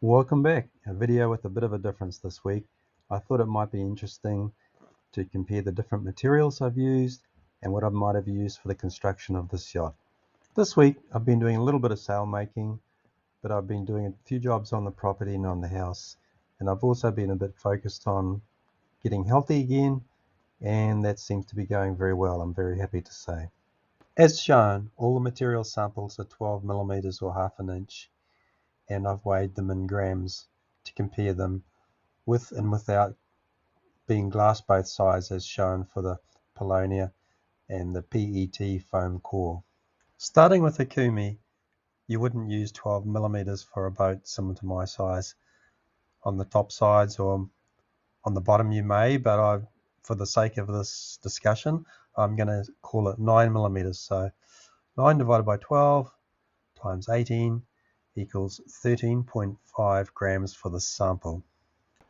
Welcome back. A video with a bit of a difference this week. I thought it might be interesting to compare the different materials I've used and what I might have used for the construction of this yacht. This week I've been doing a little bit of sail making, but I've been doing a few jobs on the property and on the house, and I've also been a bit focused on getting healthy again, and that seems to be going very well, I'm very happy to say. As shown, all the material samples are 12 millimeters or half an inch, and I've weighed them in grams to compare them with and without being glass both sides as shown for the Paulownia and the PET foam core. Starting with Okume, you wouldn't use 12 millimeters for a boat similar to my size on the top sides, or on the bottom you may, but for the sake of this discussion, I'm going to call it 9 millimeters. So 9 divided by 12 times 18 equals 13.5 grams for the sample.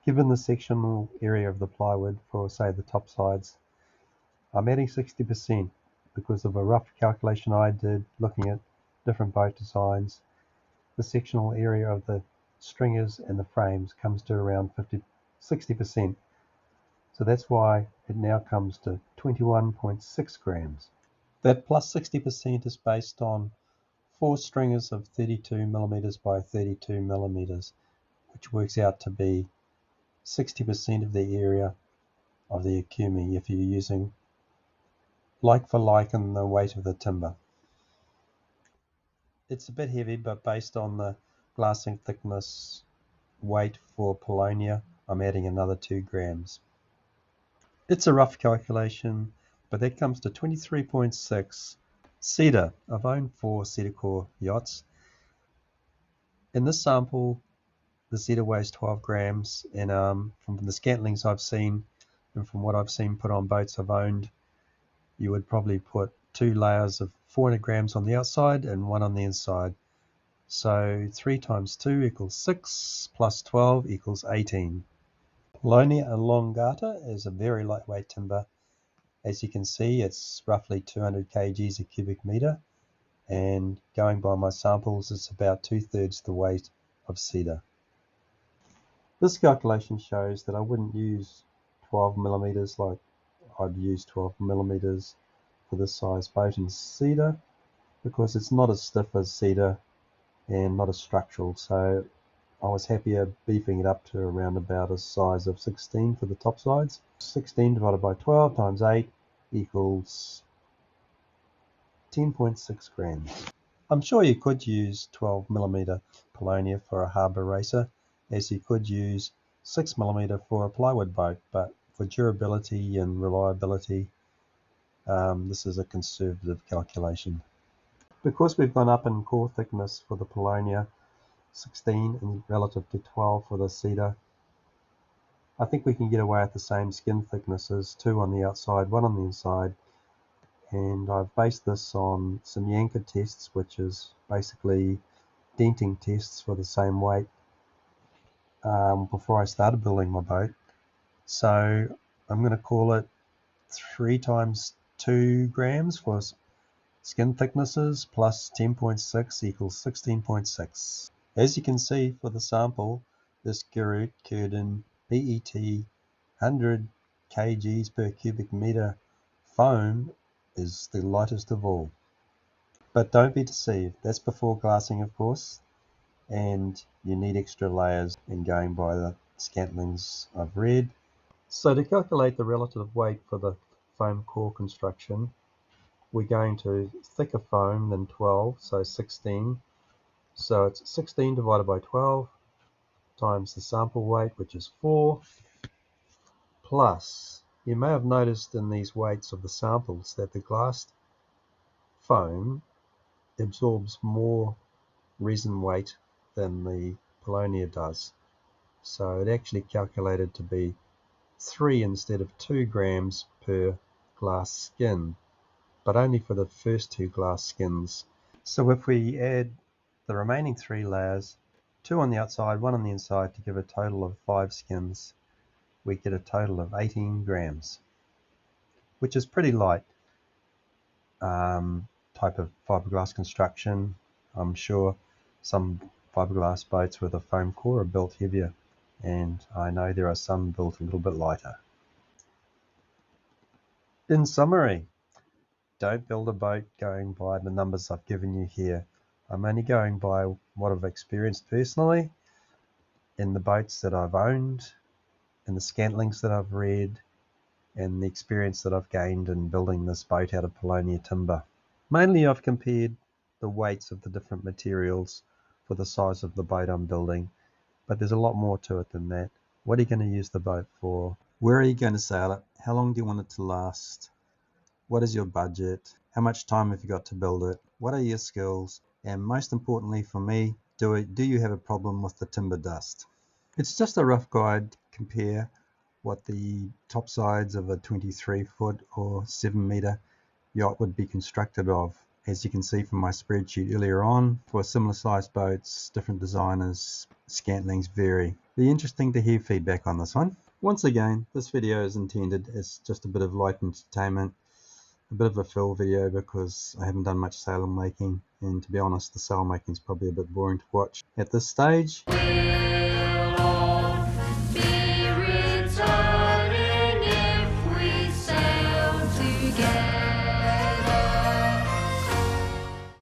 Given the sectional area of the plywood for, say, the top sides, I'm adding 60% because of a rough calculation I did looking at different boat designs. The sectional area of the stringers and the frames comes to around 60%. So that's why it now comes to 21.6 grams. That plus 60% is based on 4 stringers of 32 millimeters by 32 millimeters, which works out to be 60% of the area of the Okume if you're using like for like in the weight of the timber. It's a bit heavy, but based on the glassing thickness weight for Paulownia, I'm adding another 2 grams. It's a rough calculation, but that comes to 23.6. Cedar. I've owned 4 cedar-core yachts. In this sample, the cedar weighs 12 grams, and from the scantlings I've seen and from what I've seen put on boats I've owned, you would probably put 2 layers of 400 grams on the outside and 1 on the inside. So 3 times 2 equals 6 plus 12 equals 18. Paulownia elongata is a very lightweight timber. As you can see, it's roughly 200 kgs a cubic meter, and going by my samples, it's about 2/3 the weight of cedar. This calculation shows that I wouldn't use 12 millimeters like I'd use 12 millimeters for this size boat in cedar, because it's not as stiff as cedar and not as structural. So I was happier beefing it up to around about a size of 16 for the top sides. 16 divided by 12 times 8 equals 10.6 grams. I'm sure you could use 12 millimeter Paulownia for a harbour racer, as you could use 6 millimeter for a plywood boat, but for durability and reliability, this is a conservative calculation. Because we've gone up in core thickness for the Paulownia, 16 and relative to 12 for the cedar, I think we can get away with the same skin thicknesses, 2 on the outside, 1 on the inside. And I've based this on some Yanker tests, which is basically denting tests for the same weight before I started building my boat. So I'm going to call it 3 times 2 grams for skin thicknesses plus 10.6 equals 16.6. As you can see for the sample, this Gurit Kerdyn PET 100 kgs per cubic meter foam is the lightest of all. But don't be deceived, that's before glassing of course, and you need extra layers in going by the scantlings I've read. So to calculate the relative weight for the foam core construction, we're going to thicker foam than 12, so 16. So it's 16 divided by 12 times the sample weight, which is 4, plus, you may have noticed in these weights of the samples that the glassed foam absorbs more resin weight than the Paulownia does. So it actually calculated to be 3 instead of 2 grams per glass skin, but only for the first 2 glass skins. So if we add the remaining 3 layers, 2 on the outside, 1 on the inside, to give a total of 5 skins, we get a total of 18 grams, which is pretty light type of fiberglass construction. I'm sure some fiberglass boats with a foam core are built heavier, and I know there are some built a little bit lighter. In summary, don't build a boat going by the numbers I've given you here. I'm only going by what I've experienced personally in the boats that I've owned, in the scantlings that I've read, and the experience that I've gained in building this boat out of Paulownia timber. Mainly I've compared the weights of the different materials for the size of the boat I'm building, but there's a lot more to it than that. What are you going to use the boat for? Where are you going to sail it? How long do you want it to last? What is your budget? How much time have you got to build it? What are your skills? And most importantly for me, do you have a problem with the timber dust? It's just a rough guide to compare what the top sides of a 23-foot or 7-meter yacht would be constructed of. As you can see from my spreadsheet earlier on, for similar sized boats, different designers, scantlings vary. Be interesting to hear feedback on this one. Once again, this video is intended as just a bit of light entertainment, a bit of a fill video because I haven't done much sail making, and to be honest, the sail making is probably a bit boring to watch at this stage.